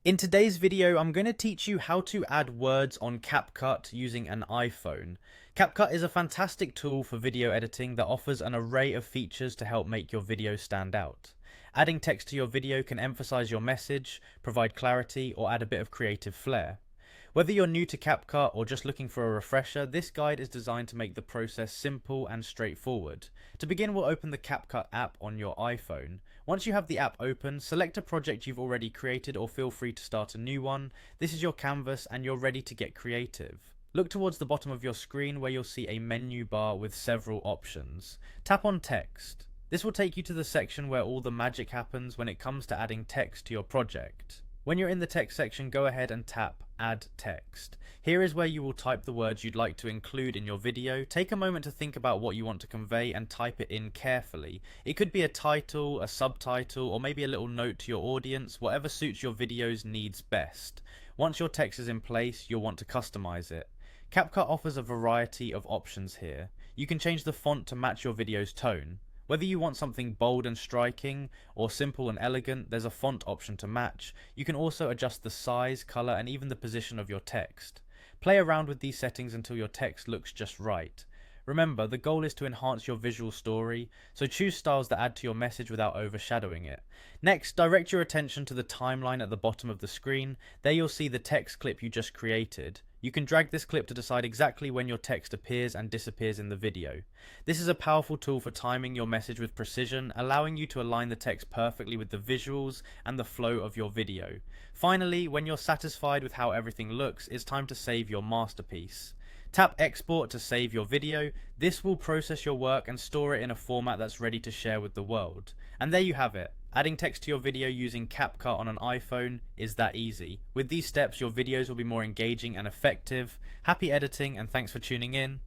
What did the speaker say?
In today's video, I'm going to teach you how to add words on Capcut using an iPhone. Capcut is a fantastic tool for video editing that offers an array of features to help make your video stand out. Adding text to your video can emphasize your message, provide clarity, or add a bit of creative flair. Whether you're new to Capcut or just looking for a refresher, this guide is designed to make the process simple and straightforward. To begin, we'll open the Capcut app on your iPhone. Once you have the app open, select a project you've already created or feel free to start a new one. This is your canvas and you're ready to get creative. Look towards the bottom of your screen where you'll see a menu bar with several options. Tap on text. This will take you to the section where all the magic happens when it comes to adding text to your project. When you're in the text section, go ahead and tap Add Text. Here is where you will type the words you'd like to include in your video. Take a moment to think about what you want to convey and type it in carefully. It could be a title, a subtitle, or maybe a little note to your audience, whatever suits your video's needs best. Once your text is in place, you'll want to customize it. Capcut offers a variety of options here. You can change the font to match your video's tone. Whether you want something bold and striking, or simple and elegant, there's a font option to match. You can also adjust the size, color, and even the position of your text. Play around with these settings until your text looks just right. Remember, the goal is to enhance your visual story, so choose styles that add to your message without overshadowing it. Next, direct your attention to the timeline at the bottom of the screen. There you'll see the text clip you just created. You can drag this clip to decide exactly when your text appears and disappears in the video. This is a powerful tool for timing your message with precision, allowing you to align the text perfectly with the visuals and the flow of your video. Finally, when you're satisfied with how everything looks, it's time to save your masterpiece. Tap Export to save your video. This will process your work and store it in a format that's ready to share with the world. And there you have it. Adding text to your video using Capcut on an iPhone is that easy. With these steps, your videos will be more engaging and effective. Happy editing, and thanks for tuning in.